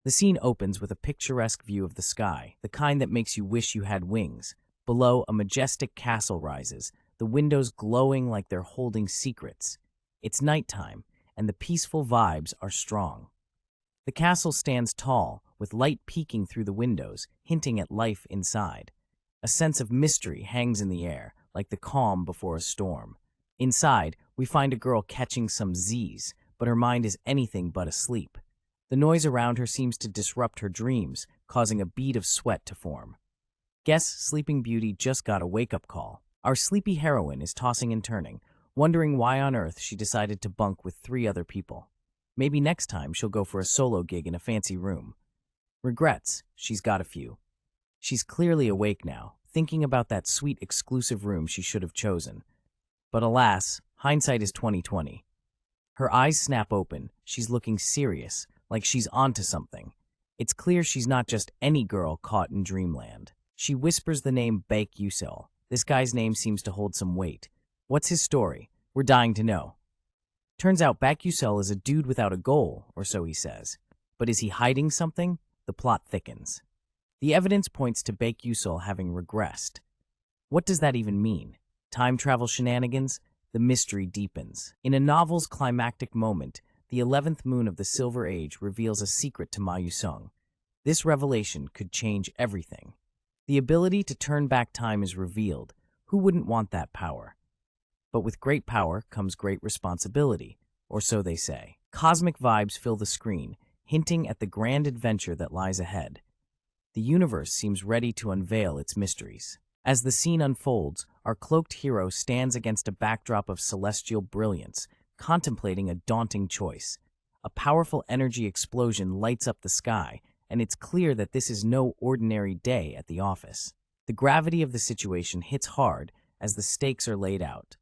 The scene opens with a picturesque view of the sky, the kind that makes you wish you had wings. Below, a majestic castle rises, the windows glowing like they're holding secrets. It's nighttime, and the peaceful vibes are strong. The castle stands tall, with light peeking through the windows, hinting at life inside. A sense of mystery hangs in the air, like the calm before a storm. Inside, we find a girl catching some Z's, but her mind is anything but asleep. The noise around her seems to disrupt her dreams, causing a bead of sweat to form. Guess Sleeping Beauty just got a wake-up call. Our sleepy heroine is tossing and turning, wondering why on earth she decided to bunk with 3 other people. Maybe next time she'll go for a solo gig in a fancy room. Regrets, she's got a few. She's clearly awake now, thinking about that sweet exclusive room she should have chosen. But alas, hindsight is 20/20. Her eyes snap open, she's looking serious, like she's onto something. It's clear she's not just any girl caught in dreamland. She whispers the name Baek Yusel. This guy's name seems to hold some weight. What's his story? We're dying to know. Turns out Baek Yusel is a dude without a goal, or so he says. But is he hiding something? The plot thickens. The evidence points to Baek Yusel having regressed. What does that even mean? Time travel shenanigans? The mystery deepens. In a novel's climactic moment, the 11th moon of the Silver Age reveals a secret to Ma Yusung. This revelation could change everything. The ability to turn back time is revealed. Who wouldn't want that power? But with great power comes great responsibility, or so they say. Cosmic vibes fill the screen, hinting at the grand adventure that lies ahead. The universe seems ready to unveil its mysteries. As the scene unfolds, our cloaked hero stands against a backdrop of celestial brilliance, contemplating a daunting choice. A powerful energy explosion lights up the sky, and it's clear that this is no ordinary day at the office. The gravity of the situation hits hard as the stakes are laid out.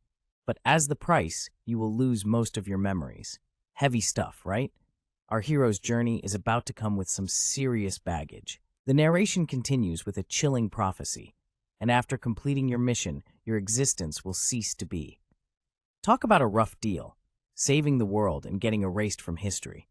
But as the price, you will lose most of your memories. Heavy stuff, right? Our hero's journey is about to come with some serious baggage. The narration continues with a chilling prophecy, and after completing your mission, your existence will cease to be. Talk about a rough deal, saving the world and getting erased from history.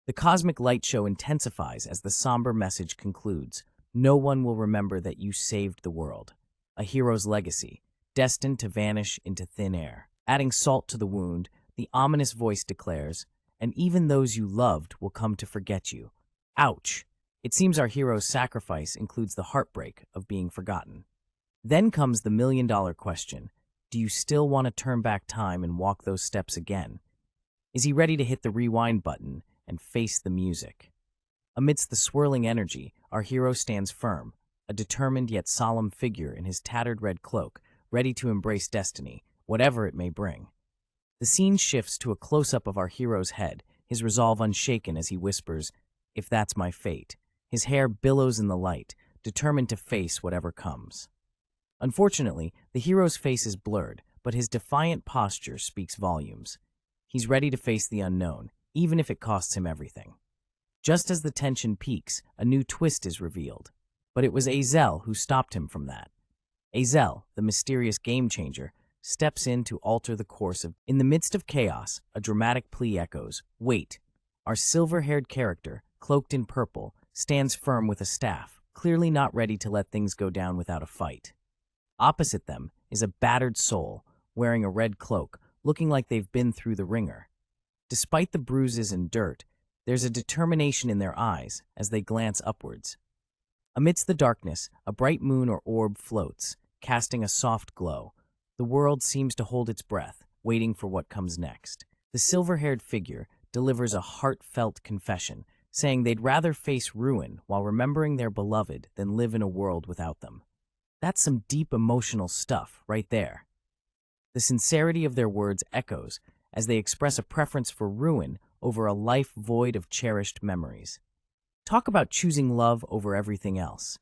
The cosmic light show intensifies as the somber message concludes. No one will remember that you saved the world. A hero's legacy, destined to vanish into thin air. Adding salt to the wound, the ominous voice declares, and even those you loved will come to forget you. Ouch! It seems our hero's sacrifice includes the heartbreak of being forgotten. Then comes the million-dollar question. Do you still want to turn back time and walk those steps again? Is he ready to hit the rewind button and face the music? Amidst the swirling energy, our hero stands firm, a determined yet solemn figure in his tattered red cloak, ready to embrace destiny, whatever it may bring. The scene shifts to a close-up of our hero's head, his resolve unshaken as he whispers, "If that's my fate." His hair billows in the light, determined to face whatever comes. Unfortunately, the hero's face is blurred, but his defiant posture speaks volumes. He's ready to face the unknown, even if it costs him everything. Just as the tension peaks, a new twist is revealed. But it was Azel who stopped him from that. Azel, the mysterious game-changer, steps in to alter the course of... In the midst of chaos, a dramatic plea echoes, "Wait." Our silver-haired character, cloaked in purple, stands firm with a staff, clearly not ready to let things go down without a fight. Opposite them is a battered soul, wearing a red cloak, looking like they've been through the ringer. Despite the bruises and dirt, there's a determination in their eyes as they glance upwards. Amidst the darkness, a bright moon or orb floats, casting a soft glow. The world seems to hold its breath, waiting for what comes next. The silver-haired figure delivers a heartfelt confession, saying they'd rather face ruin while remembering their beloved than live in a world without them. That's some deep emotional stuff right there. The sincerity of their words echoes as they express a preference for ruin over a life void of cherished memories. Talk about choosing love over everything else.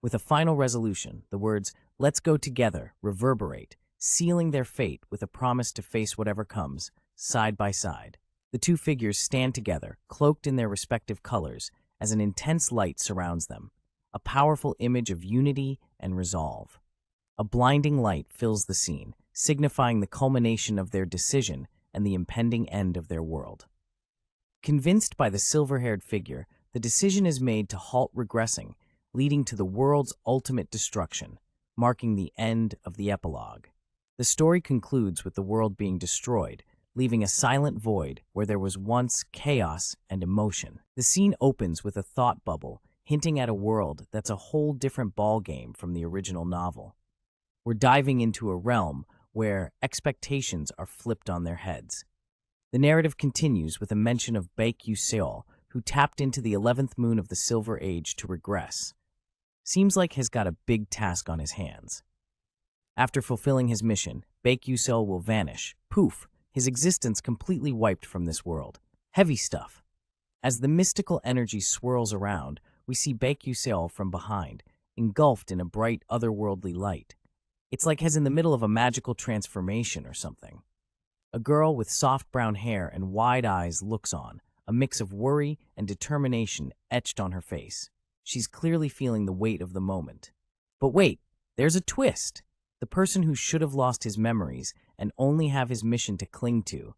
With a final resolution, the words, "Let's go together," reverberate, sealing their fate with a promise to face whatever comes, side by side. The two figures stand together, cloaked in their respective colors, as an intense light surrounds them, a powerful image of unity and resolve. A blinding light fills the scene, signifying the culmination of their decision and the impending end of their world. Convinced by the silver-haired figure, the decision is made to halt regressing, leading to the world's ultimate destruction, marking the end of the epilogue. The story concludes with the world being destroyed, leaving a silent void where there was once chaos and emotion. The scene opens with a thought bubble, hinting at a world that's a whole different ballgame from the original novel. We're diving into a realm where expectations are flipped on their heads. The narrative continues with a mention of Baek-Yu-seol, who tapped into the 11th moon of the Silver Age to regress. Seems like he's got a big task on his hands. After fulfilling his mission, Baek-Yu-seol will vanish. Poof, his existence completely wiped from this world. Heavy stuff. As the mystical energy swirls around, we see Baek-Yu-seol from behind, engulfed in a bright otherworldly light. It's like he's in the middle of a magical transformation or something. A girl with soft brown hair and wide eyes looks on, a mix of worry and determination etched on her face. She's clearly feeling the weight of the moment. But wait, there's a twist. The person who should have lost his memories and only have his mission to cling to.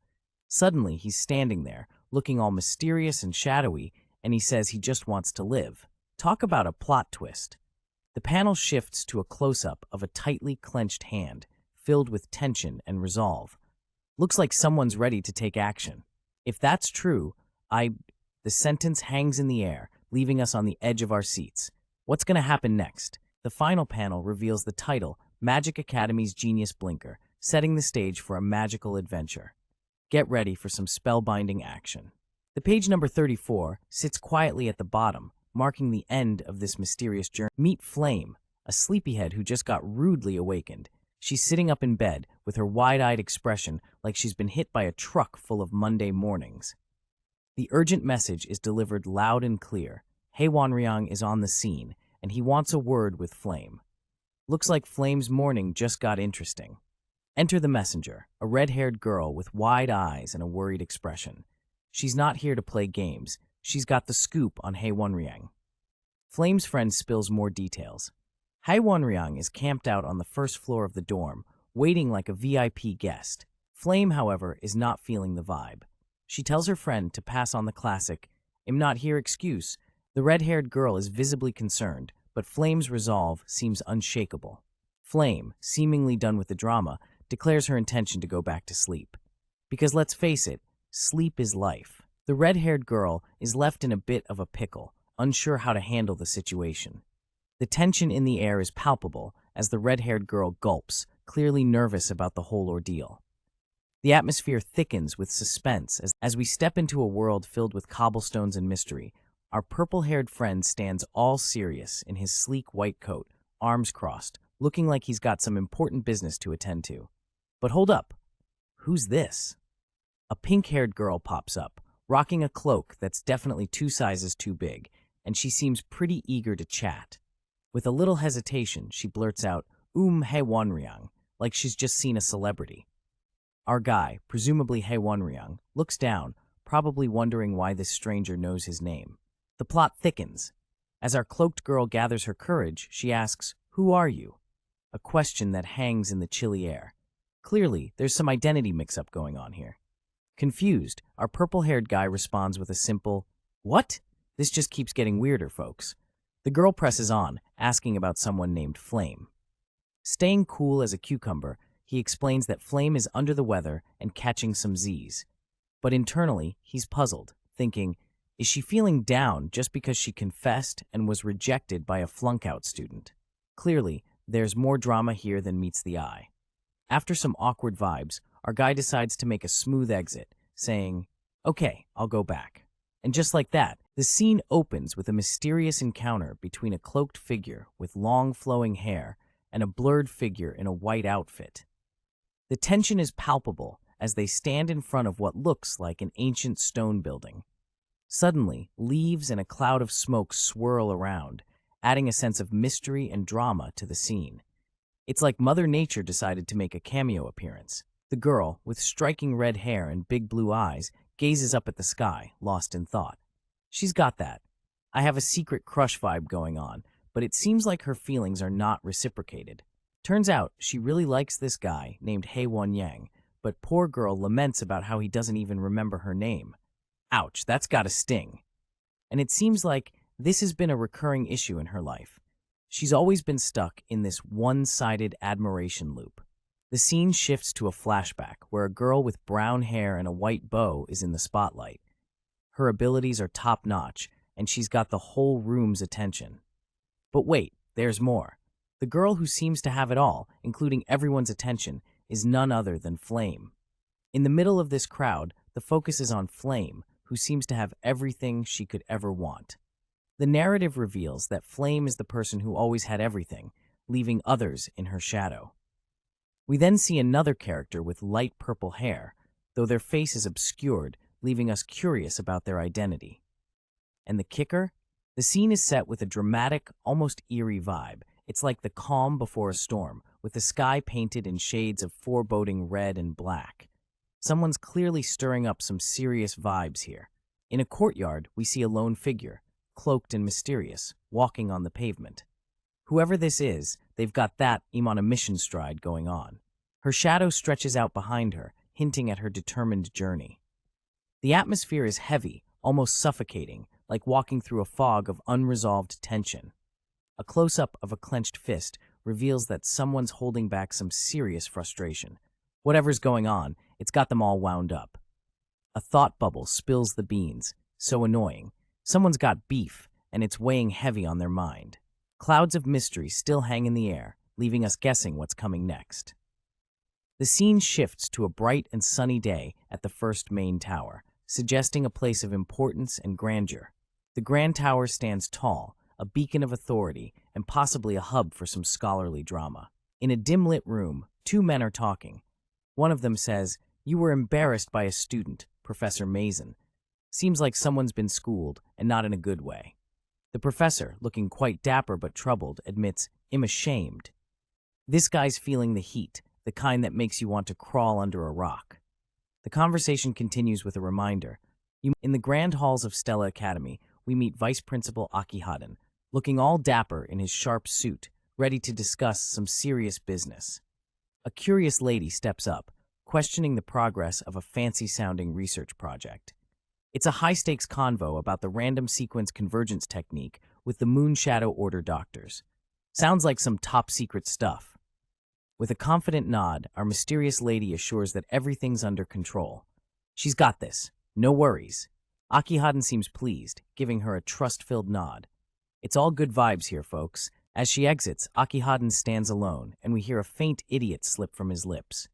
Suddenly, he's standing there, looking all mysterious and shadowy, and he says he just wants to live. Talk about a plot twist. The panel shifts to a close-up of a tightly clenched hand, filled with tension and resolve. Looks like someone's ready to take action. If that's true, the sentence hangs in the air, leaving us on the edge of our seats. What's going to happen next? The final panel reveals the title, Magic Academy's Genius Blinker, setting the stage for a magical adventure. Get ready for some spellbinding action. The page number 34 sits quietly at the bottom, marking the end of this mysterious journey. Meet Flame, a sleepyhead who just got rudely awakened. She's sitting up in bed with her wide-eyed expression like she's been hit by a truck full of Monday mornings. The urgent message is delivered loud and clear. Haewonryang is on the scene, and he wants a word with Flame. Looks like Flame's morning just got interesting. Enter the messenger, a red-haired girl with wide eyes and a worried expression. She's not here to play games. She's got the scoop on Haewonryang. Flame's friend spills more details. Haewonryang is camped out on the first floor of the dorm, waiting like a VIP guest. Flame, however, is not feeling the vibe. She tells her friend to pass on the classic, "I'm not here" excuse. The red-haired girl is visibly concerned, but Flame's resolve seems unshakable. Flame, seemingly done with the drama, declares her intention to go back to sleep. Because let's face it, sleep is life. The red-haired girl is left in a bit of a pickle, unsure how to handle the situation. The tension in the air is palpable as the red-haired girl gulps, clearly nervous about the whole ordeal. The atmosphere thickens with suspense as we step into a world filled with cobblestones and mystery. Our purple-haired friend stands all serious in his sleek white coat, arms crossed, looking like he's got some important business to attend to. But hold up. Who's this? A pink-haired girl pops up, rocking a cloak that's definitely 2 sizes too big, and she seems pretty eager to chat. With a little hesitation, she blurts out, Haewonryang, like she's just seen a celebrity. Our guy, presumably Haewonryang, looks down, probably wondering why this stranger knows his name. The plot thickens. As our cloaked girl gathers her courage, she asks, "Who are you?" A question that hangs in the chilly air. Clearly, there's some identity mix-up going on here. Confused, our purple-haired guy responds with a simple, "What?" This just keeps getting weirder, folks. The girl presses on, asking about someone named Flame. Staying cool as a cucumber, he explains that Flame is under the weather and catching some Z's. But internally, he's puzzled, thinking, is she feeling down just because she confessed and was rejected by a flunk-out student? Clearly, there's more drama here than meets the eye. After some awkward vibes, our guy decides to make a smooth exit, saying, "Okay, I'll go back." And just like that, the scene opens with a mysterious encounter between a cloaked figure with long flowing hair and a blurred figure in a white outfit. The tension is palpable as they stand in front of what looks like an ancient stone building. Suddenly, leaves and a cloud of smoke swirl around, adding a sense of mystery and drama to the scene. It's like Mother Nature decided to make a cameo appearance. The girl, with striking red hair and big blue eyes, gazes up at the sky, lost in thought. She's got that "I have a secret crush" vibe going on, but it seems like her feelings are not reciprocated. Turns out she really likes this guy named Haewonryang, but poor girl laments about how he doesn't even remember her name. Ouch, that's gotta sting. And it seems like this has been a recurring issue in her life. She's always been stuck in this one-sided admiration loop. The scene shifts to a flashback where a girl with brown hair and a white bow is in the spotlight. Her abilities are top-notch, and she's got the whole room's attention. But wait, there's more. The girl who seems to have it all, including everyone's attention, is none other than Flame. In the middle of this crowd, the focus is on Flame, who seems to have everything she could ever want. The narrative reveals that Flame is the person who always had everything, leaving others in her shadow. We then see another character with light purple hair, though their face is obscured, leaving us curious about their identity. And the kicker? The scene is set with a dramatic, almost eerie vibe. It's like the calm before a storm, with the sky painted in shades of foreboding red and black. Someone's clearly stirring up some serious vibes here. In a courtyard, we see a lone figure, cloaked and mysterious, walking on the pavement. Whoever this is, they've got that I'm on a mission stride going on. Her shadow stretches out behind her, hinting at her determined journey. The atmosphere is heavy, almost suffocating, like walking through a fog of unresolved tension. A close-up of a clenched fist reveals that someone's holding back some serious frustration. Whatever's going on, it's got them all wound up. A thought bubble spills the beans, so annoying. Someone's got beef, and it's weighing heavy on their mind. Clouds of mystery still hang in the air, leaving us guessing what's coming next. The scene shifts to a bright and sunny day at the first main tower, suggesting a place of importance and grandeur. The Grand Tower stands tall, a beacon of authority, and possibly a hub for some scholarly drama. In a dim-lit room, two men are talking. One of them says, "You were embarrassed by a student, Professor Mason. Seems like someone's been schooled, and not in a good way." The professor, looking quite dapper but troubled, admits, "I'm ashamed." This guy's feeling the heat, the kind that makes you want to crawl under a rock. The conversation continues with a reminder. In the grand halls of Stella Academy, we meet Vice Principal Akihaden, looking all dapper in his sharp suit, ready to discuss some serious business. A curious lady steps up, questioning the progress of a fancy-sounding research project. It's a high-stakes convo about the random sequence convergence technique with the Moon Shadow Order doctors. Sounds like some top-secret stuff. With a confident nod, our mysterious lady assures that everything's under control. She's got this. No worries. Akihaden seems pleased, giving her a trust-filled nod. It's all good vibes here, folks. As she exits, Akihaden stands alone, and we hear a faint idiot slip from his lips.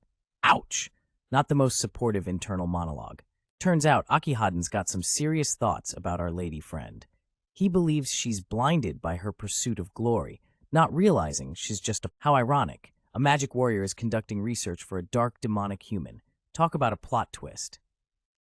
Ouch! Not the most supportive internal monologue. Turns out Akihaden's got some serious thoughts about our lady friend. He believes she's blinded by her pursuit of glory, not realizing she's just how ironic. A magic warrior is conducting research for a dark demonic human. Talk about a plot twist.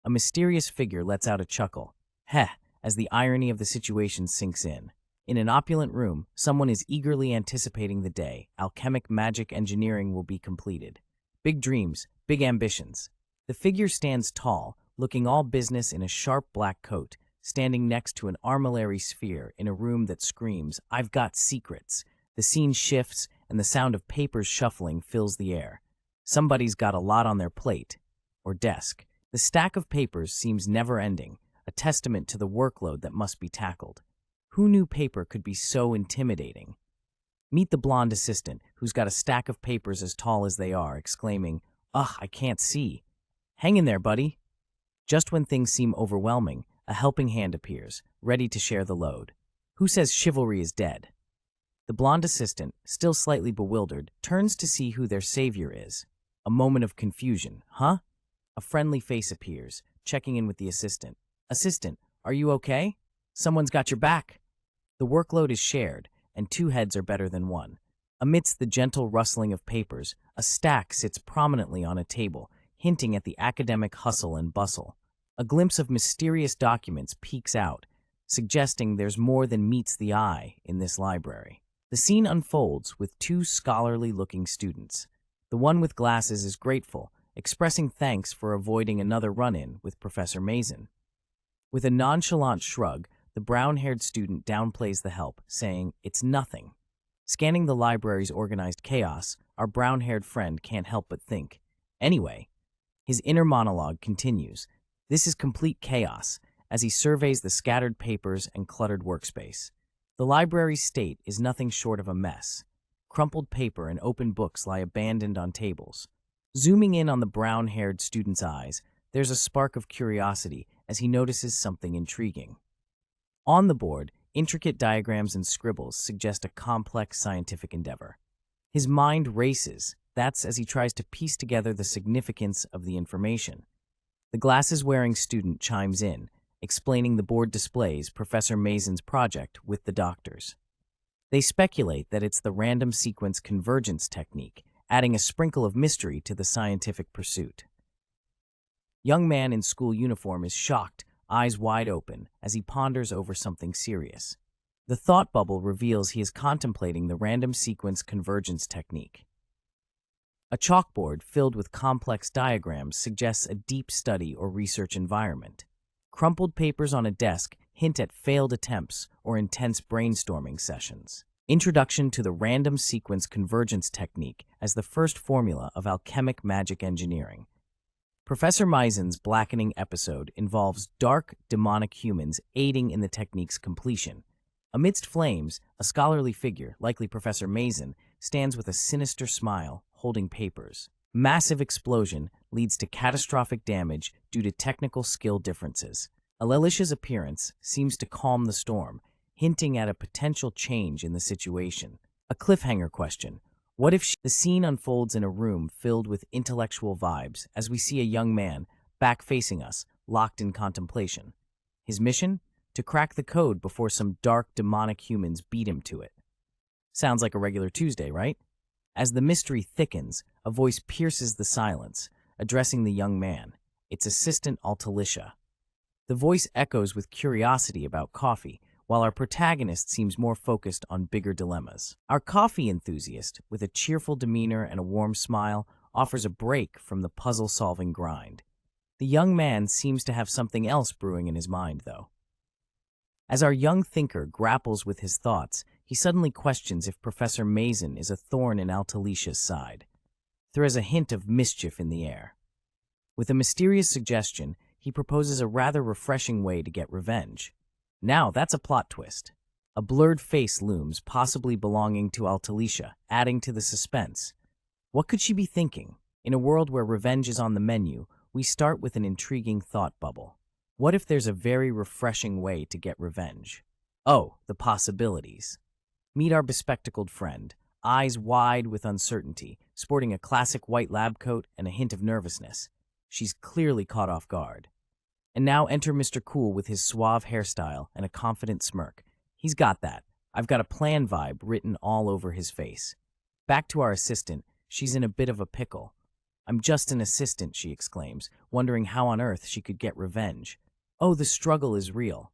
A mysterious figure lets out a chuckle. Heh, as the irony of the situation sinks in. In an opulent room, someone is eagerly anticipating the day alchemic magic engineering will be completed. Big dreams, big ambitions. The figure stands tall, looking all business in a sharp black coat, standing next to an armillary sphere in a room that screams, "I've got secrets." The scene shifts, and the sound of papers shuffling fills the air. Somebody's got a lot on their plate, or desk. The stack of papers seems never-ending, a testament to the workload that must be tackled. Who knew paper could be so intimidating? Meet the blonde assistant, who's got a stack of papers as tall as they are, exclaiming, "Ugh, I can't see." Hang in there, buddy. Just when things seem overwhelming, a helping hand appears, ready to share the load. Who says chivalry is dead? The blonde assistant, still slightly bewildered, turns to see who their savior is. A moment of confusion. Huh? A friendly face appears, checking in with the assistant. "Assistant, are you okay? Someone's got your back." The workload is shared, and two heads are better than one. Amidst the gentle rustling of papers, a stack sits prominently on a table, hinting at the academic hustle and bustle. A glimpse of mysterious documents peeks out, suggesting there's more than meets the eye in this library. The scene unfolds with two scholarly-looking students. The one with glasses is grateful, expressing thanks for avoiding another run-in with Professor Mason. With a nonchalant shrug, the brown-haired student downplays the help, saying, "It's nothing." Scanning the library's organized chaos, our brown-haired friend can't help but think. Anyway, his inner monologue continues. This is complete chaos, as he surveys the scattered papers and cluttered workspace. The library's state is nothing short of a mess. Crumpled paper and open books lie abandoned on tables. Zooming in on the brown-haired student's eyes, there's a spark of curiosity as he notices something intriguing. On the board, intricate diagrams and scribbles suggest a complex scientific endeavor. His mind races, that's as he tries to piece together the significance of the information. The glasses-wearing student chimes in, explaining the board displays Professor Mason's project with the doctors. They speculate that it's the random sequence convergence technique, adding a sprinkle of mystery to the scientific pursuit. Young man in school uniform is shocked, eyes wide open, as he ponders over something serious. The thought bubble reveals he is contemplating the random sequence convergence technique. A chalkboard filled with complex diagrams suggests a deep study or research environment. Crumpled papers on a desk hint at failed attempts or intense brainstorming sessions. Introduction to the random sequence convergence technique as the first formula of alchemic magic engineering. Professor Mason's Blackening episode involves dark, demonic humans aiding in the technique's completion. Amidst flames, a scholarly figure, likely Professor Mason, stands with a sinister smile, holding papers. Massive explosion leads to catastrophic damage due to technical skill differences. Alelicia's appearance seems to calm the storm, hinting at a potential change in the situation. A cliffhanger question. What if the scene unfolds in a room filled with intellectual vibes as we see a young man, back facing us, locked in contemplation? His mission? To crack the code before some dark, demonic humans beat him to it. Sounds like a regular Tuesday, right? As the mystery thickens, a voice pierces the silence, addressing the young man, its assistant Altalicia. The voice echoes with curiosity about coffee, while our protagonist seems more focused on bigger dilemmas. Our coffee enthusiast, with a cheerful demeanor and a warm smile, offers a break from the puzzle-solving grind. The young man seems to have something else brewing in his mind, though. As our young thinker grapples with his thoughts, he suddenly questions if Professor Mason is a thorn in Altalicia's side. There is a hint of mischief in the air. With a mysterious suggestion, he proposes a rather refreshing way to get revenge. Now that's a plot twist. A blurred face looms, possibly belonging to Altalicia, adding to the suspense. What could she be thinking? In a world where revenge is on the menu, we start with an intriguing thought bubble. What if there's a very refreshing way to get revenge? Oh, the possibilities. Meet our bespectacled friend, eyes wide with uncertainty, sporting a classic white lab coat and a hint of nervousness. She's clearly caught off guard. And now enter Mr. Cool with his suave hairstyle and a confident smirk. He's got that. I've got a plan vibe written all over his face. Back to our assistant, she's in a bit of a pickle. I'm just an assistant, she exclaims, wondering how on earth she could get revenge. Oh, the struggle is real.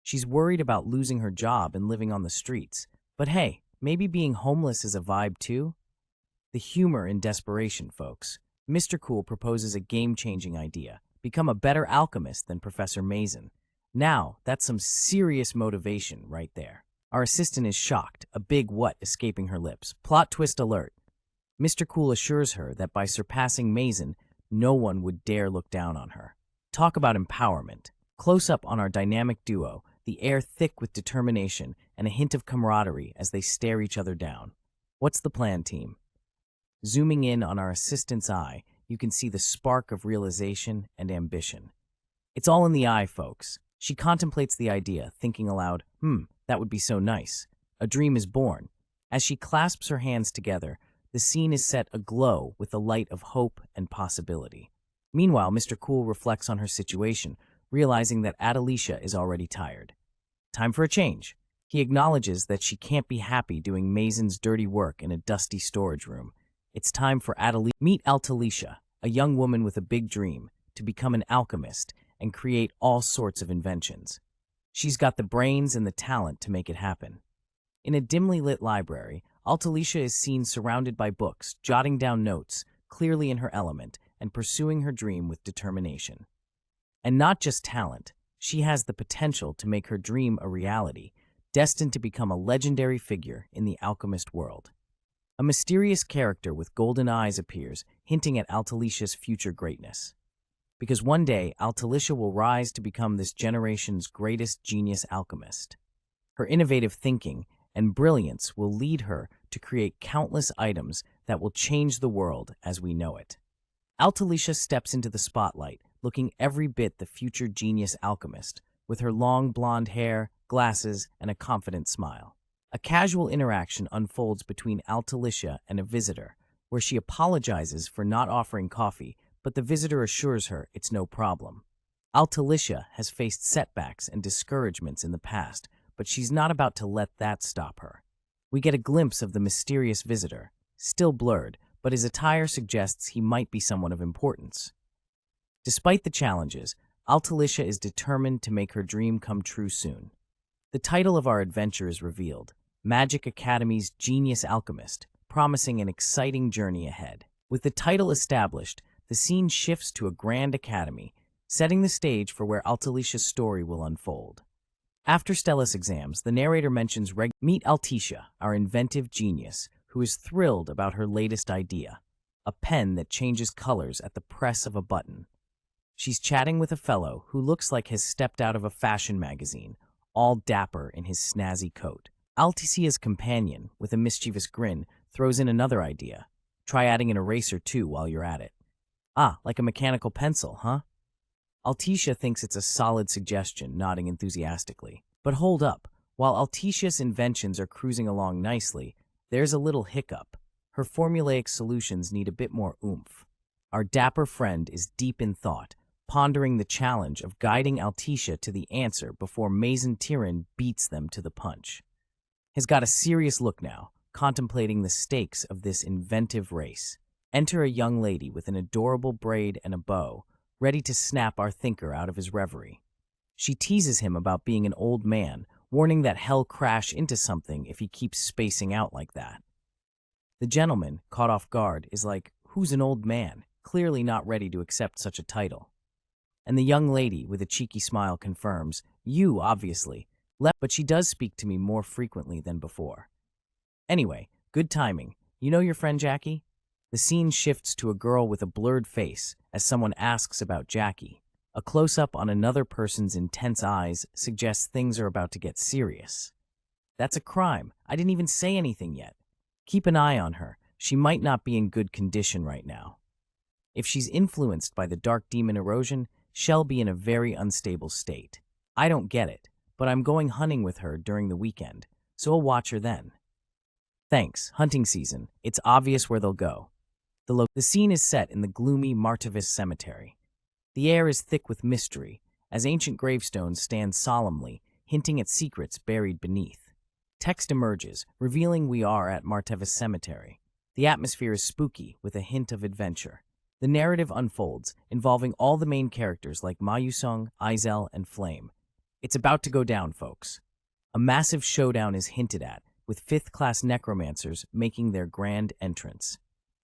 She's worried about losing her job and living on the streets. But hey, maybe being homeless is a vibe too? The humor in desperation, folks. Mr. Cool proposes a game-changing idea. Become a better alchemist than Professor Mason. Now, that's some serious motivation right there. Our assistant is shocked, a big what escaping her lips. Plot twist alert. Mr. Cool assures her that by surpassing Mason, no one would dare look down on her. Talk about empowerment. Close up on our dynamic duo, the air thick with determination and a hint of camaraderie as they stare each other down. What's the plan, team? Zooming in on our assistant's eye, you can see the spark of realization and ambition. It's all in the eye, folks. She contemplates the idea, thinking aloud, that would be so nice. A dream is born. As she clasps her hands together, the scene is set aglow with the light of hope and possibility. Meanwhile, Mr. Cool reflects on her situation, realizing that Adelicia is already tired. Time for a change. He acknowledges that she can't be happy doing Mason's dirty work in a dusty storage room. It's time for Adelicia. Meet Altalicia, a young woman with a big dream, to become an alchemist and create all sorts of inventions. She's got the brains and the talent to make it happen. In a dimly lit library, Altalicia is seen surrounded by books, jotting down notes, clearly in her element, and pursuing her dream with determination. And not just talent, she has the potential to make her dream a reality, destined to become a legendary figure in the alchemist world. A mysterious character with golden eyes appears, hinting at Altalicia's future greatness. because one day Altalicia will rise to become this generation's greatest genius alchemist. Her innovative thinking and brilliance will lead her to create countless items that will change the world as we know it. Altalicia steps into the spotlight, looking every bit the future genius alchemist, with her long blonde hair, glasses, and a confident smile. A casual interaction unfolds between Altalicia and a visitor, where she apologizes for not offering coffee, but the visitor assures her it's no problem. Altalicia has faced setbacks and discouragements in the past, but she's not about to let that stop her. We get a glimpse of the mysterious visitor, still blurred, but his attire suggests he might be someone of importance. Despite the challenges, Altalicia is determined to make her dream come true soon. The title of our adventure is revealed, Magic Academy's Genius Alchemist, promising an exciting journey ahead. With the title established, the scene shifts to a grand academy, setting the stage for where Altalicia's story will unfold. After Stella's exams, the narrator mentions Meet Alticia, our inventive genius, who is thrilled about her latest idea, a pen that changes colors at the press of a button. She's chatting with a fellow who looks like has stepped out of a fashion magazine, all dapper in his snazzy coat. Alticia's companion, with a mischievous grin, throws in another idea. Try adding an eraser too while you're at it. Ah, like a mechanical pencil, huh? Alticia thinks it's a solid suggestion, nodding enthusiastically. But hold up, while Alticia's inventions are cruising along nicely, there's a little hiccup. Her formulaic solutions need a bit more oomph. Our dapper friend is deep in thought, pondering the challenge of guiding Alticia to the answer before Mason Tyran beats them to the punch. He's got a serious look now, contemplating the stakes of this inventive race. Enter a young lady with an adorable braid and a bow, ready to snap our thinker out of his reverie. She teases him about being an old man, warning that he'll crash into something if he keeps spacing out like that. The gentleman, caught off guard, is like, who's an old man? Clearly not ready to accept such a title. And the young lady, with a cheeky smile, confirms, you, obviously, but she does speak to me more frequently than before. Anyway, good timing. You know your friend Jackie? The scene shifts to a girl with a blurred face as someone asks about Jackie. A close-up on another person's intense eyes suggests things are about to get serious. That's a crime. I didn't even say anything yet. Keep an eye on her. She might not be in good condition right now. If she's influenced by the dark demon erosion, she'll be in a very unstable state. I don't get it, but I'm going hunting with her during the weekend, so I'll watch her then. Thanks, hunting season. It's obvious where they'll go. The scene is set in the gloomy Martis Cemetery. The air is thick with mystery, as ancient gravestones stand solemnly, hinting at secrets buried beneath. Text emerges, revealing we are at Martis Cemetery. The atmosphere is spooky, with a hint of adventure. The narrative unfolds, involving all the main characters like Mayusung, Izel, and Flame. It's about to go down, folks. A massive showdown is hinted at, with 5th-class necromancers making their grand entrance.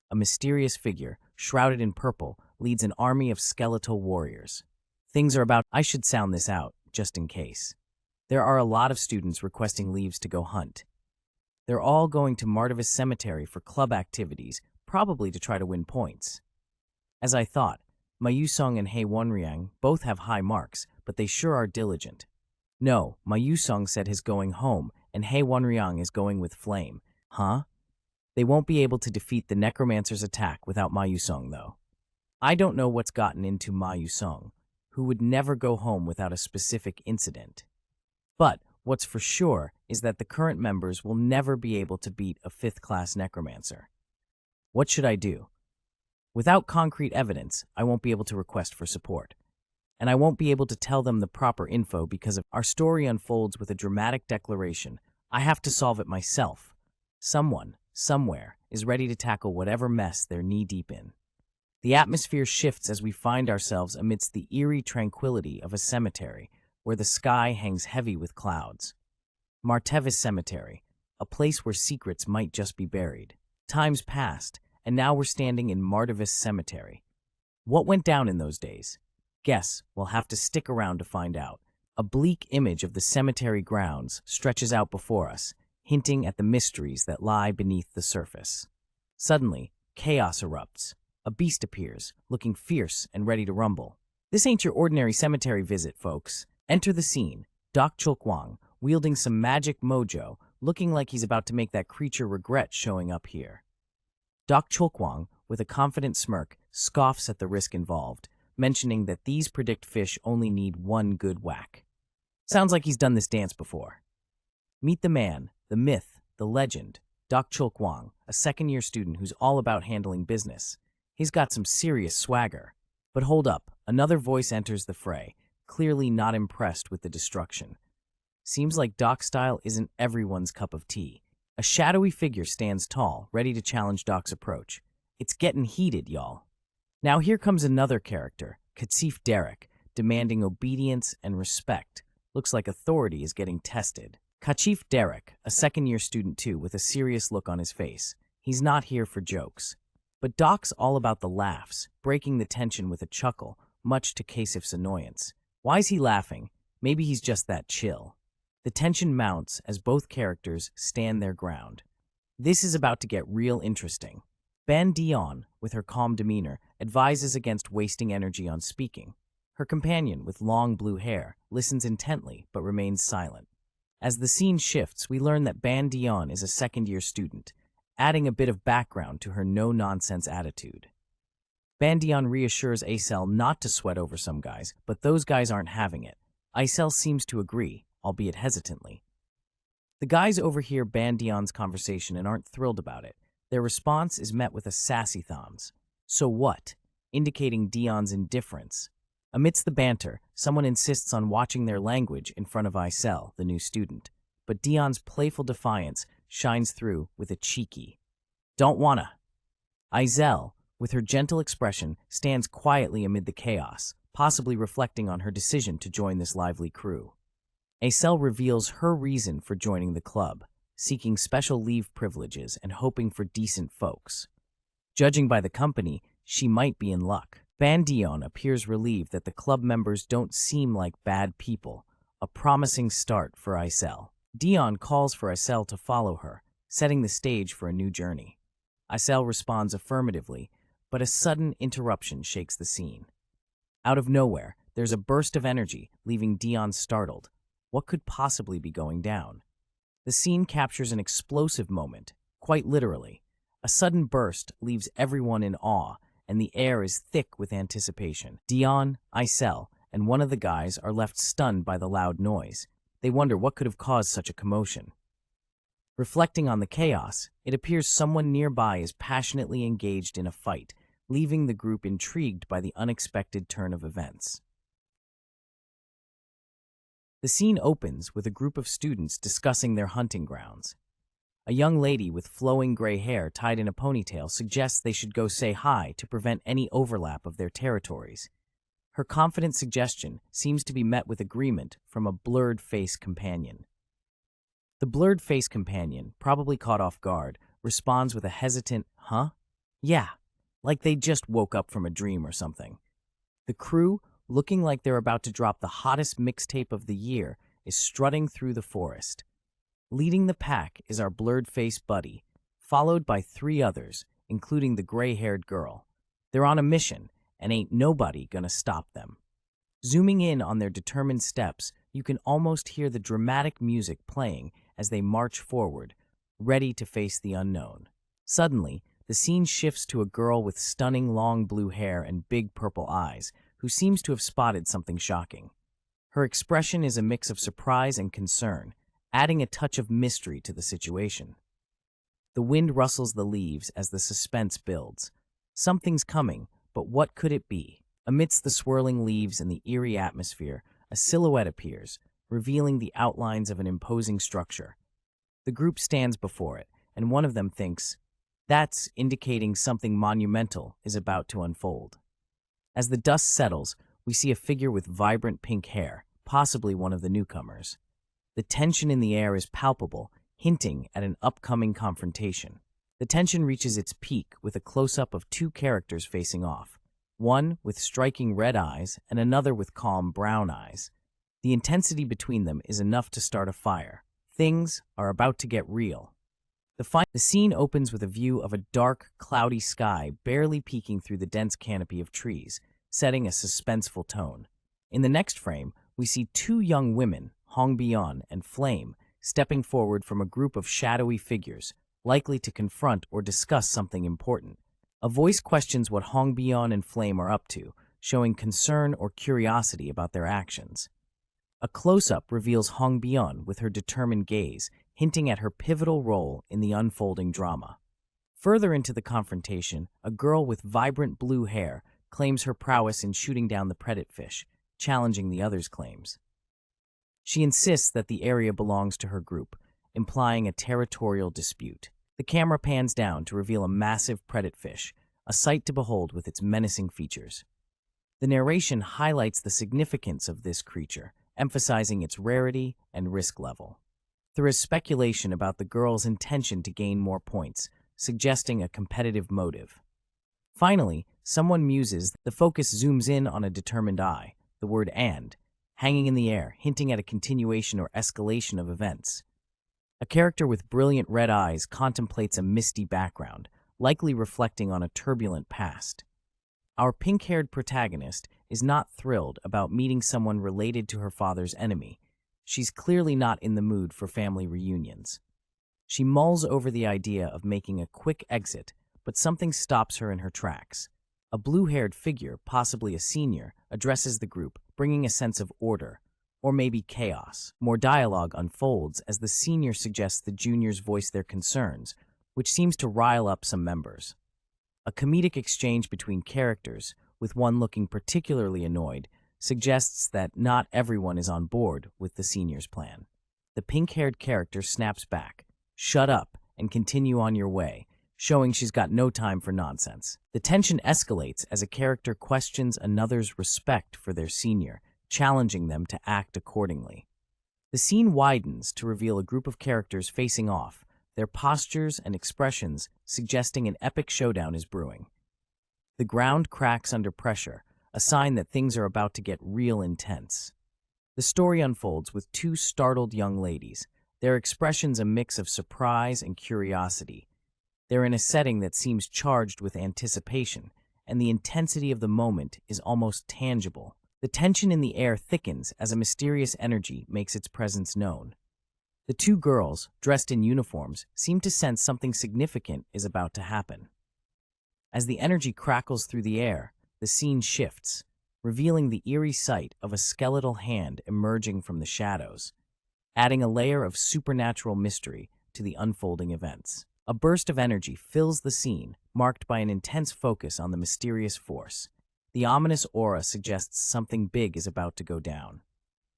A mysterious figure, shrouded in purple, leads an army of skeletal warriors. Things are about— I should sound this out, just in case. There are a lot of students requesting leaves to go hunt. They're all going to Martis Cemetery for club activities, probably to try to win points. As I thought, Mayusong and Haewonryang both have high marks, but they sure are diligent. No, Mayusong said he's going home, and Haewonryang is going with Flame. Huh? They won't be able to defeat the Necromancer's attack without Mayusong, though. I don't know what's gotten into Mayusong, who would never go home without a specific incident. But what's for sure is that the current members will never be able to beat a 5th-class Necromancer. What should I do? Without concrete evidence, I won't be able to request for support. And I won't be able to tell them the proper info because our story unfolds with a dramatic declaration. I have to solve it myself. Someone, somewhere, is ready to tackle whatever mess they're knee-deep in. The atmosphere shifts as we find ourselves amidst the eerie tranquility of a cemetery, where the sky hangs heavy with clouds. Martis Cemetery, a place where secrets might just be buried. Time's passed, and now we're standing in Martis Cemetery. What went down in those days? Guess we'll have to stick around to find out. A bleak image of the cemetery grounds stretches out before us, hinting at the mysteries that lie beneath the surface. Suddenly, chaos erupts. A beast appears, looking fierce and ready to rumble. This ain't your ordinary cemetery visit, folks. Enter the scene. Doc Chulkwang, wielding some magic mojo, looking like he's about to make that creature regret showing up here. Doc Chulkwang, with a confident smirk, scoffs at the risk involved, mentioning that these predict fish only need one good whack. Sounds like he's done this dance before. Meet the man, the myth, the legend, Doc Chulkwang, a second-year student who's all about handling business. He's got some serious swagger. But hold up, another voice enters the fray, clearly not impressed with the destruction. Seems like Doc's style isn't everyone's cup of tea. A shadowy figure stands tall, ready to challenge Doc's approach. It's getting heated, y'all. Now here comes another character, Katsif Derek, demanding obedience and respect. Looks like authority is getting tested. Kachif Derek, a second-year student too, with a serious look on his face. He's not here for jokes. But Doc's all about the laughs, breaking the tension with a chuckle, much to Kasif's annoyance. Why's he laughing? Maybe he's just that chill. The tension mounts as both characters stand their ground. This is about to get real interesting. Ban Dion, with her calm demeanor, advises against wasting energy on speaking. Her companion, with long blue hair, listens intently but remains silent. As the scene shifts, we learn that Ban Dion is a second-year student, adding a bit of background to her no-nonsense attitude. Ban Dion reassures Aicel not to sweat over some guys, but those guys aren't having it. Aicel seems to agree, albeit hesitantly. The guys overhear Ban Dion's conversation and aren't thrilled about it. Their response is met with a sassy thumbs. So what? Indicating Dion's indifference. Amidst the banter, someone insists on watching their language in front of Aicel, the new student. But Dion's playful defiance shines through with a cheeky, "Don't wanna." Aicel, with her gentle expression, stands quietly amid the chaos, possibly reflecting on her decision to join this lively crew. Aicel reveals her reason for joining the club, seeking special leave privileges and hoping for decent folks. Judging by the company, she might be in luck. Ban Dion appears relieved that the club members don't seem like bad people, a promising start for Aicel. Dion calls for Aicel to follow her, setting the stage for a new journey. Aicel responds affirmatively, but a sudden interruption shakes the scene. Out of nowhere, there's a burst of energy, leaving Dion startled. What could possibly be going down? The scene captures an explosive moment, quite literally. A sudden burst leaves everyone in awe, and the air is thick with anticipation. Dion, Aicel, and one of the guys are left stunned by the loud noise. They wonder what could have caused such a commotion. Reflecting on the chaos, it appears someone nearby is passionately engaged in a fight, leaving the group intrigued by the unexpected turn of events. The scene opens with a group of students discussing their hunting grounds. A young lady with flowing gray hair tied in a ponytail suggests they should go say hi to prevent any overlap of their territories. Her confident suggestion seems to be met with agreement from a blurred-faced companion. The blurred-faced companion, probably caught off guard, responds with a hesitant, "Huh? Yeah," like they just woke up from a dream or something. The crew, looking like they're about to drop the hottest mixtape of the year, is strutting through the forest. Leading the pack is our blurred-faced buddy, followed by 3 others, including the gray-haired girl. They're on a mission, and ain't nobody gonna stop them. Zooming in on their determined steps, you can almost hear the dramatic music playing as they march forward, ready to face the unknown. Suddenly, the scene shifts to a girl with stunning long blue hair and big purple eyes, who seems to have spotted something shocking. Her expression is a mix of surprise and concern, adding a touch of mystery to the situation. The wind rustles the leaves as the suspense builds. Something's coming, but what could it be? Amidst the swirling leaves and the eerie atmosphere, a silhouette appears, revealing the outlines of an imposing structure. The group stands before it, and one of them thinks, that's indicating something monumental is about to unfold. As the dust settles, we see a figure with vibrant pink hair, possibly one of the newcomers. The tension in the air is palpable, hinting at an upcoming confrontation. The tension reaches its peak with a close-up of 2 characters facing off, one with striking red eyes and another with calm brown eyes. The intensity between them is enough to start a fire. Things are about to get real. The scene opens with a view of a dark, cloudy sky barely peeking through the dense canopy of trees, setting a suspenseful tone. In the next frame, we see two young women, Hongbian and Flame, stepping forward from a group of shadowy figures, likely to confront or discuss something important. A voice questions what Hongbian and Flame are up to, showing concern or curiosity about their actions. A close-up reveals Hongbian with her determined gaze, hinting at her pivotal role in the unfolding drama. Further into the confrontation, a girl with vibrant blue hair claims her prowess in shooting down the predator fish, challenging the others' claims. She insists that the area belongs to her group, implying a territorial dispute. The camera pans down to reveal a massive predator fish, a sight to behold with its menacing features. The narration highlights the significance of this creature, emphasizing its rarity and risk level. There is speculation about the girl's intention to gain more points, suggesting a competitive motive. Finally, someone muses. The focus zooms in on a determined eye, the word "and," hanging in the air, hinting at a continuation or escalation of events. A character with brilliant red eyes contemplates a misty background, likely reflecting on a turbulent past. Our pink-haired protagonist is not thrilled about meeting someone related to her father's enemy. She's clearly not in the mood for family reunions. She mulls over the idea of making a quick exit, but something stops her in her tracks. A blue-haired figure, possibly a senior, addresses the group, bringing a sense of order, or maybe chaos. More dialogue unfolds as the senior suggests the juniors voice their concerns, which seems to rile up some members. A comedic exchange between characters, with one looking particularly annoyed, suggests that not everyone is on board with the senior's plan. The pink-haired character snaps back, "Shut up and continue on your way," showing she's got no time for nonsense. The tension escalates as a character questions another's respect for their senior, challenging them to act accordingly. The scene widens to reveal a group of characters facing off, their postures and expressions suggesting an epic showdown is brewing. The ground cracks under pressure, a sign that things are about to get real intense. The story unfolds with two startled young ladies, their expressions a mix of surprise and curiosity. They're in a setting that seems charged with anticipation, and the intensity of the moment is almost tangible. The tension in the air thickens as a mysterious energy makes its presence known. The two girls, dressed in uniforms, seem to sense something significant is about to happen. As the energy crackles through the air, the scene shifts, revealing the eerie sight of a skeletal hand emerging from the shadows, adding a layer of supernatural mystery to the unfolding events. A burst of energy fills the scene, marked by an intense focus on the mysterious force. The ominous aura suggests something big is about to go down.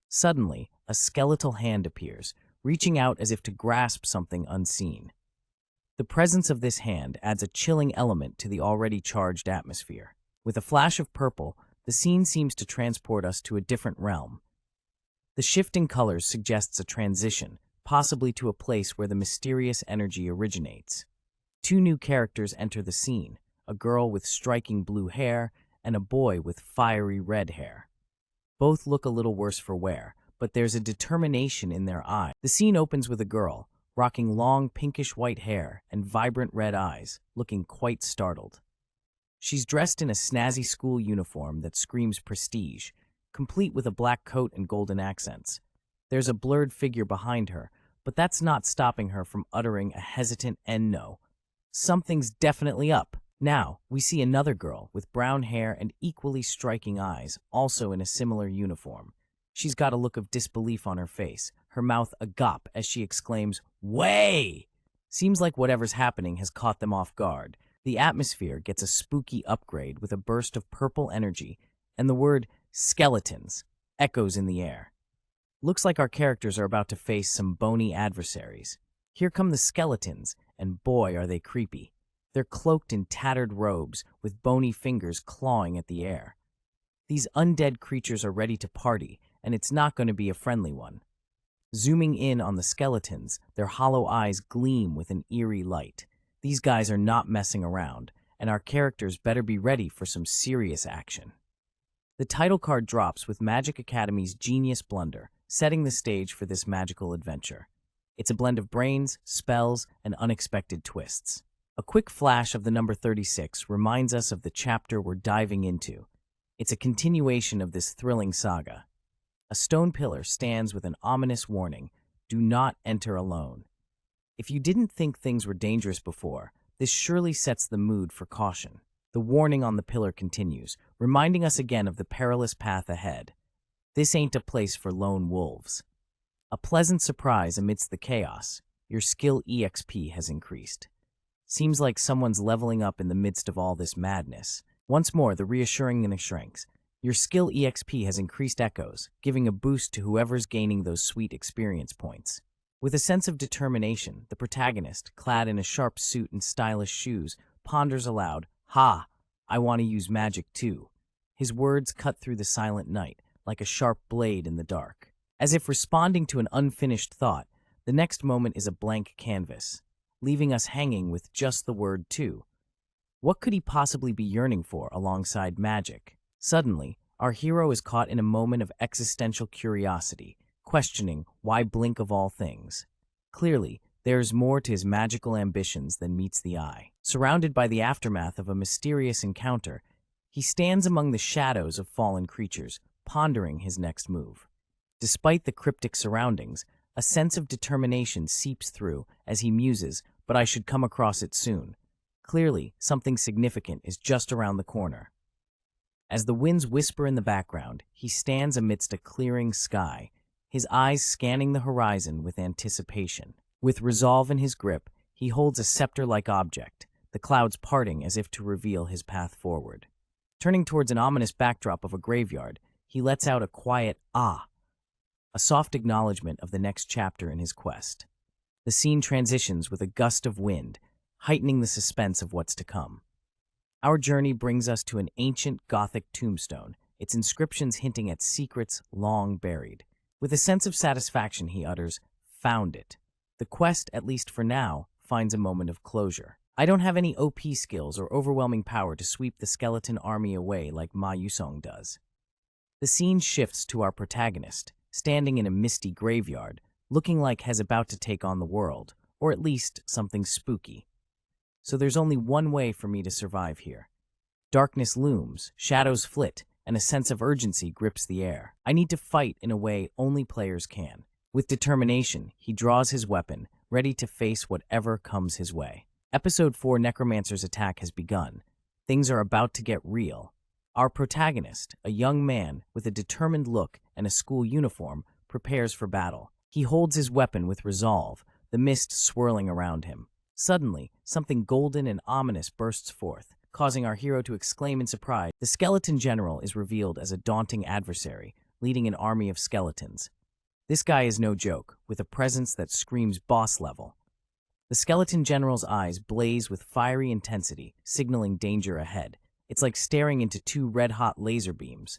Suddenly, a skeletal hand appears, reaching out as if to grasp something unseen. The presence of this hand adds a chilling element to the already charged atmosphere. With a flash of purple, the scene seems to transport us to a different realm. The shifting colors suggests a transition, possibly to a place where the mysterious energy originates. Two new characters enter the scene, a girl with striking blue hair and a boy with fiery red hair. Both look a little worse for wear, but there's a determination in their eyes. The scene opens with a girl, rocking long pinkish-white hair and vibrant red eyes, looking quite startled. She's dressed in a snazzy school uniform that screams prestige, complete with a black coat and golden accents. There's a blurred figure behind her, but that's not stopping her from uttering a hesitant "no." Something's definitely up. Now, we see another girl with brown hair and equally striking eyes, also in a similar uniform. She's got a look of disbelief on her face, her mouth agape as she exclaims, "Way!" Seems like whatever's happening has caught them off guard. The atmosphere gets a spooky upgrade with a burst of purple energy, and the word "skeletons" echoes in the air. Looks like our characters are about to face some bony adversaries. Here come the skeletons, and boy are they creepy. They're cloaked in tattered robes, with bony fingers clawing at the air. These undead creatures are ready to party, and it's not going to be a friendly one. Zooming in on the skeletons, their hollow eyes gleam with an eerie light. These guys are not messing around, and our characters better be ready for some serious action. The title card drops with Magic Academy's Genius Blunder, setting the stage for this magical adventure. It's a blend of brains, spells, and unexpected twists. A quick flash of the number 36 reminds us of the chapter we're diving into. It's a continuation of this thrilling saga. A stone pillar stands with an ominous warning: do not enter alone. If you didn't think things were dangerous before, this surely sets the mood for caution. The warning on the pillar continues, reminding us again of the perilous path ahead. This ain't a place for lone wolves. A pleasant surprise amidst the chaos: your skill EXP has increased. Seems like someone's leveling up in the midst of all this madness. Once more, the reassuring shrinks. Your skill EXP has increased echoes, giving a boost to whoever's gaining those sweet experience points. With a sense of determination, the protagonist, clad in a sharp suit and stylish shoes, ponders aloud, "Ha! I want to use magic too." His words cut through the silent night, like a sharp blade in the dark. As if responding to an unfinished thought, the next moment is a blank canvas, leaving us hanging with just the word "too." What could he possibly be yearning for alongside magic? Suddenly, our hero is caught in a moment of existential curiosity, questioning why blink of all things. Clearly, there's more to his magical ambitions than meets the eye. Surrounded by the aftermath of a mysterious encounter, he stands among the shadows of fallen creatures, pondering his next move. Despite the cryptic surroundings, a sense of determination seeps through as he muses, "But I should come across it soon." Clearly, something significant is just around the corner. As the winds whisper in the background, he stands amidst a clearing sky, his eyes scanning the horizon with anticipation. With resolve in his grip, he holds a scepter-like object, the clouds parting as if to reveal his path forward. Turning towards an ominous backdrop of a graveyard, he lets out a quiet "ah," a soft acknowledgement of the next chapter in his quest. The scene transitions with a gust of wind, heightening the suspense of what's to come. Our journey brings us to an ancient Gothic tombstone, its inscriptions hinting at secrets long buried. With a sense of satisfaction, he utters, "Found it." The quest, at least for now, finds a moment of closure. I don't have any OP skills or overwhelming power to sweep the skeleton army away like Ma Yusong does. The scene shifts to our protagonist, standing in a misty graveyard, looking like he's about to take on the world, or at least something spooky. So there's only one way for me to survive here. Darkness looms, shadows flit, and a sense of urgency grips the air. I need to fight in a way only players can. With determination, he draws his weapon, ready to face whatever comes his way. Episode 4 Necromancer's attack has begun. Things are about to get real. Our protagonist, a young man with a determined look and a school uniform, prepares for battle. He holds his weapon with resolve, the mist swirling around him. Suddenly, something golden and ominous bursts forth, causing our hero to exclaim in surprise. The skeleton general is revealed as a daunting adversary, leading an army of skeletons. This guy is no joke, with a presence that screams boss level. The skeleton general's eyes blaze with fiery intensity, signaling danger ahead. It's like staring into two red-hot laser beams.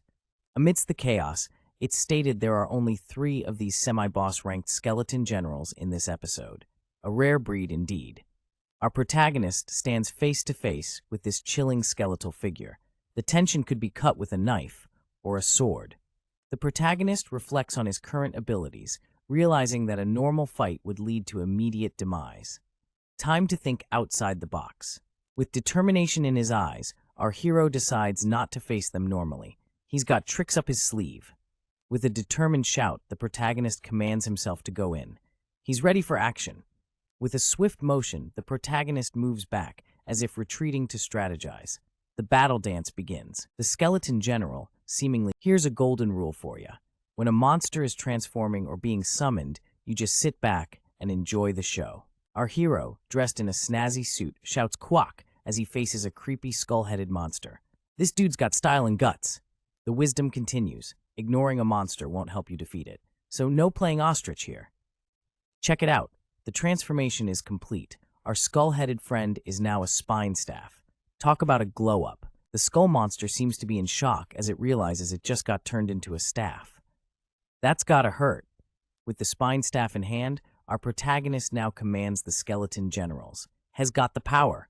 Amidst the chaos, it's stated there are only 3 of these semi-boss ranked skeleton generals in this episode. A rare breed indeed. Our protagonist stands face to face with this chilling skeletal figure. The tension could be cut with a knife or a sword. The protagonist reflects on his current abilities, realizing that a normal fight would lead to immediate demise. Time to think outside the box. With determination in his eyes, our hero decides not to face them normally. He's got tricks up his sleeve. With a determined shout, the protagonist commands himself to go in. He's ready for action. With a swift motion, the protagonist moves back, as if retreating to strategize. The battle dance begins. The skeleton general, seemingly, "Here's a golden rule for you. When a monster is transforming or being summoned, you just sit back and enjoy the show." Our hero, dressed in a snazzy suit, shouts "Quack" as he faces a creepy skull-headed monster. This dude's got style and guts. The wisdom continues. Ignoring a monster won't help you defeat it. So no playing ostrich here. Check it out. The transformation is complete. Our skull-headed friend is now a spine staff. Talk about a glow-up. The skull monster seems to be in shock as it realizes it just got turned into a staff. That's gotta hurt. With the spine staff in hand, our protagonist now commands the skeleton generals. Has got the power.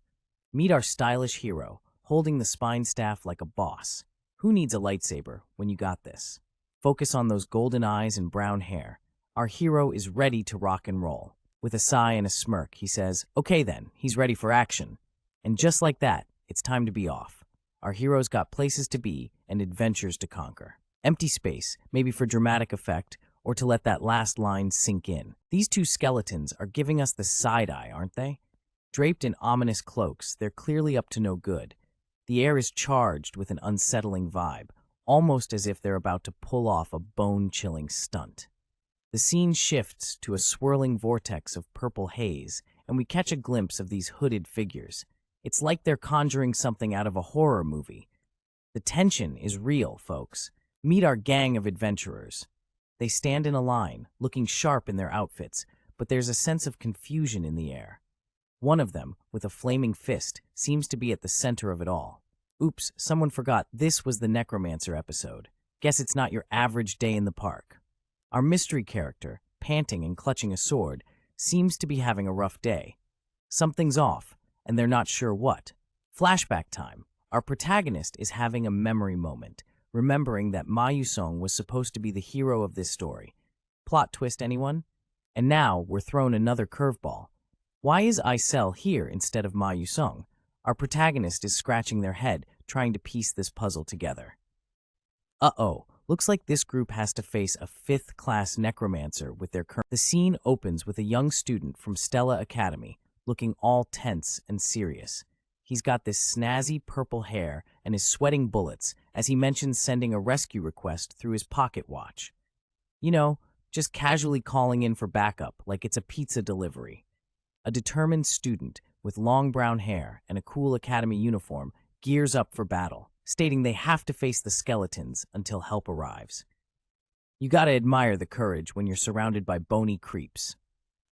Meet our stylish hero, holding the spine staff like a boss. Who needs a lightsaber when you got this? Focus on those golden eyes and brown hair. Our hero is ready to rock and roll. With a sigh and a smirk, he says, "Okay then, he's ready for action." And just like that, it's time to be off. Our hero's got places to be, and adventures to conquer. Empty space, maybe for dramatic effect, or to let that last line sink in. These two skeletons are giving us the side-eye, aren't they? Draped in ominous cloaks, they're clearly up to no good. The air is charged with an unsettling vibe, almost as if they're about to pull off a bone-chilling stunt. The scene shifts to a swirling vortex of purple haze, and we catch a glimpse of these hooded figures. It's like they're conjuring something out of a horror movie. The tension is real, folks. Meet our gang of adventurers. They stand in a line, looking sharp in their outfits, but there's a sense of confusion in the air. One of them, with a flaming fist, seems to be at the center of it all. Oops, someone forgot this was the Necromancer episode. Guess it's not your average day in the park. Our mystery character, panting and clutching a sword, seems to be having a rough day. Something's off, and they're not sure what. Flashback time. Our protagonist is having a memory moment, remembering that Ma Yusong was supposed to be the hero of this story. Plot twist, anyone? And now we're thrown another curveball. Why is Isel here instead of Ma Yusong? Our protagonist is scratching their head, trying to piece this puzzle together. Uh-oh, looks like this group has to face a 5th-class necromancer with their current... The scene opens with a young student from Stella Academy, looking all tense and serious. He's got this snazzy purple hair and is sweating bullets as he mentions sending a rescue request through his pocket watch. You know, just casually calling in for backup like it's a pizza delivery. A determined student with long brown hair and a cool academy uniform gears up for battle, stating they have to face the skeletons until help arrives. You gotta admire the courage when you're surrounded by bony creeps.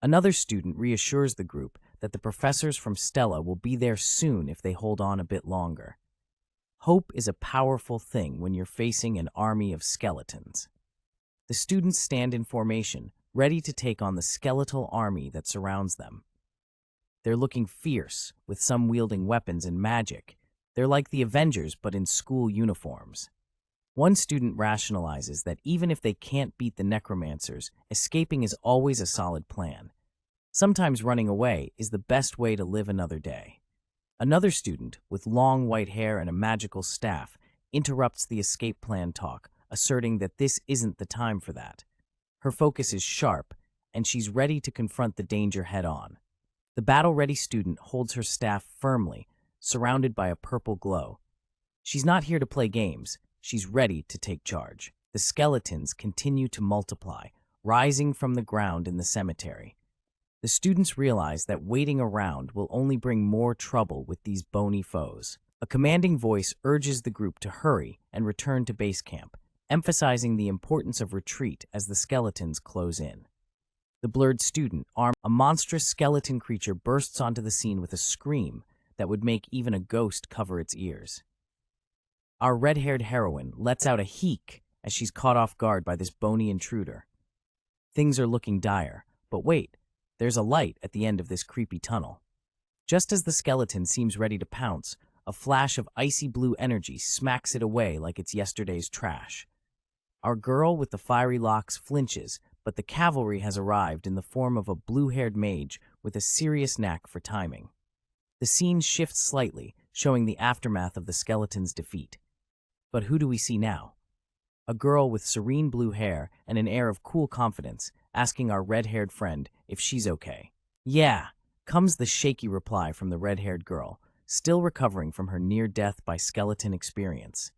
Another student reassures the group that the professors from Stella will be there soon if they hold on a bit longer. Hope is a powerful thing when you're facing an army of skeletons. The students stand in formation, ready to take on the skeletal army that surrounds them. They're looking fierce, with some wielding weapons and magic. They're like the Avengers, but in school uniforms. One student rationalizes that even if they can't beat the necromancers, escaping is always a solid plan. Sometimes running away is the best way to live another day. Another student, with long white hair and a magical staff, interrupts the escape plan talk, asserting that this isn't the time for that. Her focus is sharp, and she's ready to confront the danger head-on. The battle-ready student holds her staff firmly, surrounded by a purple glow. She's not here to play games, she's ready to take charge. The skeletons continue to multiply, rising from the ground in the cemetery. The students realize that waiting around will only bring more trouble with these bony foes. A commanding voice urges the group to hurry and return to base camp, emphasizing the importance of retreat as the skeletons close in. The blurred student, armed, a monstrous skeleton creature bursts onto the scene with a scream that would make even a ghost cover its ears. Our red-haired heroine lets out a heek as she's caught off guard by this bony intruder. Things are looking dire, but wait, there's a light at the end of this creepy tunnel. Just as the skeleton seems ready to pounce, a flash of icy blue energy smacks it away like it's yesterday's trash. Our girl with the fiery locks flinches, but the cavalry has arrived in the form of a blue-haired mage with a serious knack for timing. The scene shifts slightly, showing the aftermath of the skeleton's defeat. But who do we see now? A girl with serene blue hair and an air of cool confidence, asking our red-haired friend if she's okay. Yeah, comes the shaky reply from the red-haired girl, still recovering from her near-death by skeleton experience.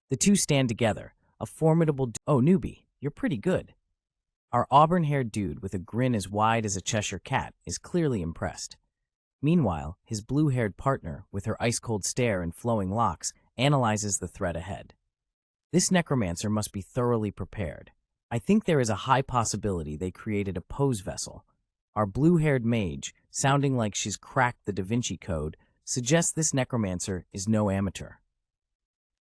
The two stand together, a formidable... Oh, newbie, you're pretty good. Our auburn-haired dude with a grin as wide as a Cheshire cat is clearly impressed. Meanwhile, his blue-haired partner, with her ice-cold stare and flowing locks, analyzes the threat ahead. This necromancer must be thoroughly prepared. I think there is a high possibility they created a pose vessel. Our blue-haired mage, sounding like she's cracked the Da Vinci Code, suggests this necromancer is no amateur.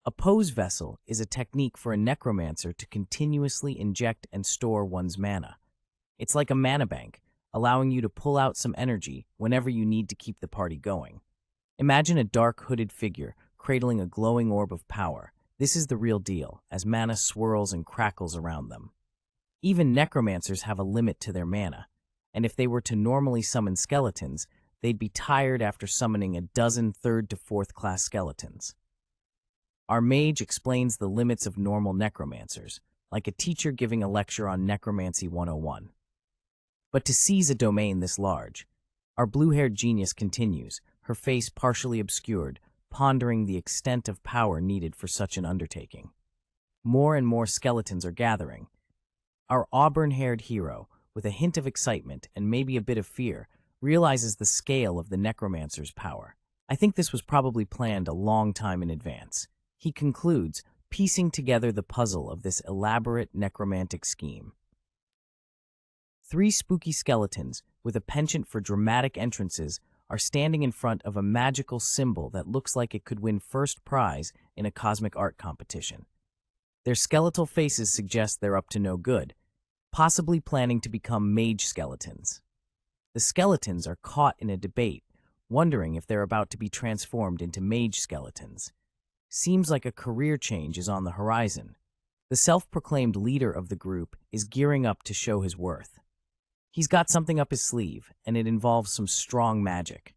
A pose vessel is a technique for a necromancer to continuously inject and store one's mana. It's like a mana bank, allowing you to pull out some energy whenever you need to keep the party going. Imagine a dark hooded figure cradling a glowing orb of power. This is the real deal, as mana swirls and crackles around them. Even necromancers have a limit to their mana, and if they were to normally summon skeletons, they'd be tired after summoning a dozen 3rd to 4th class skeletons. Our mage explains the limits of normal necromancers, like a teacher giving a lecture on Necromancy 101. But to seize a domain this large, our blue-haired genius continues, her face partially obscured, pondering the extent of power needed for such an undertaking. More and more skeletons are gathering. Our auburn-haired hero, with a hint of excitement and maybe a bit of fear, realizes the scale of the necromancer's power. I think this was probably planned a long time in advance. He concludes, piecing together the puzzle of this elaborate necromantic scheme. 3 spooky skeletons, with a penchant for dramatic entrances, are standing in front of a magical symbol that looks like it could win first prize in a cosmic art competition. Their skeletal faces suggest they're up to no good, possibly planning to become mage skeletons. The skeletons are caught in a debate, wondering if they're about to be transformed into mage skeletons. Seems like a career change is on the horizon. The self-proclaimed leader of the group is gearing up to show his worth. He's got something up his sleeve, and it involves some strong magic.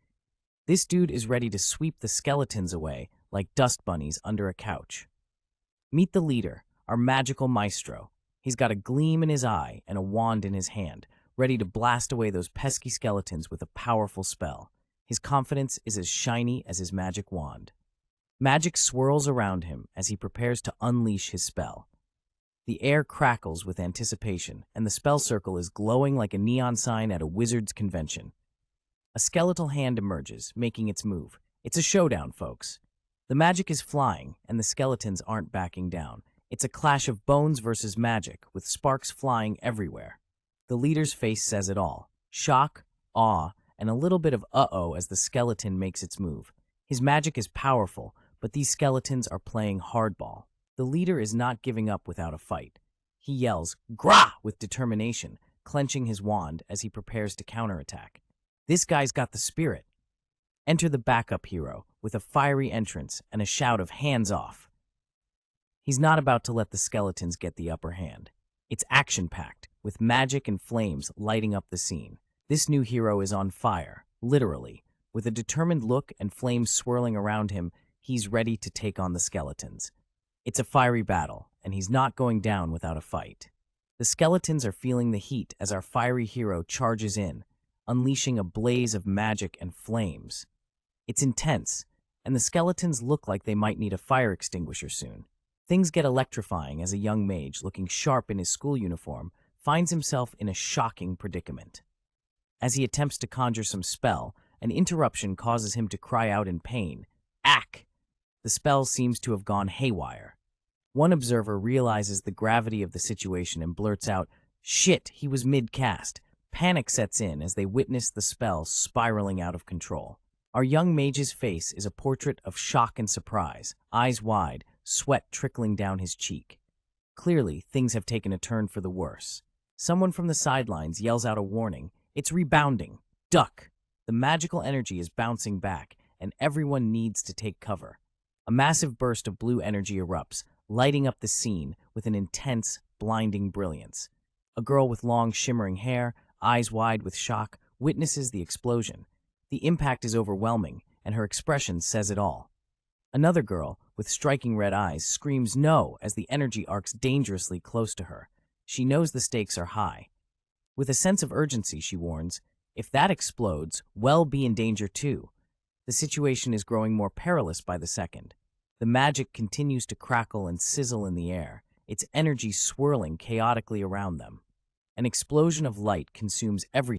This dude is ready to sweep the skeletons away like dust bunnies under a couch. Meet the leader, our magical maestro. He's got a gleam in his eye and a wand in his hand, ready to blast away those pesky skeletons with a powerful spell. His confidence is as shiny as his magic wand. Magic swirls around him as he prepares to unleash his spell. The air crackles with anticipation, and the spell circle is glowing like a neon sign at a wizard's convention. A skeletal hand emerges, making its move. It's a showdown, folks. The magic is flying, and the skeletons aren't backing down. It's a clash of bones versus magic, with sparks flying everywhere. The leader's face says it all. Shock, awe, and a little bit of uh-oh as the skeleton makes its move. His magic is powerful, but these skeletons are playing hardball. The leader is not giving up without a fight. He yells, "Grah!" with determination, clenching his wand as he prepares to counterattack. This guy's got the spirit. Enter the backup hero, with a fiery entrance and a shout of "hands off." He's not about to let the skeletons get the upper hand. It's action-packed, with magic and flames lighting up the scene. This new hero is on fire, literally. With a determined look and flames swirling around him, he's ready to take on the skeletons. It's a fiery battle, and he's not going down without a fight. The skeletons are feeling the heat as our fiery hero charges in, unleashing a blaze of magic and flames. It's intense, and the skeletons look like they might need a fire extinguisher soon. Things get electrifying as a young mage, looking sharp in his school uniform, finds himself in a shocking predicament. As he attempts to conjure some spell, an interruption causes him to cry out in pain. Ack! The spell seems to have gone haywire. One observer realizes the gravity of the situation and blurts out, "Shit, he was mid-cast." Panic sets in as they witness the spell spiraling out of control. Our young mage's face is a portrait of shock and surprise, eyes wide, sweat trickling down his cheek. Clearly, things have taken a turn for the worse. Someone from the sidelines yells out a warning. It's rebounding. Duck! The magical energy is bouncing back, and everyone needs to take cover. A massive burst of blue energy erupts, lighting up the scene with an intense, blinding brilliance. A girl with long, shimmering hair, eyes wide with shock, witnesses the explosion. The impact is overwhelming, and her expression says it all. Another girl, with striking red eyes, screams no as the energy arcs dangerously close to her. She knows the stakes are high. With a sense of urgency, she warns, if that explodes, we'll be in danger too. The situation is growing more perilous by the second. The magic continues to crackle and sizzle in the air, its energy swirling chaotically around them. An explosion of light consumes everything.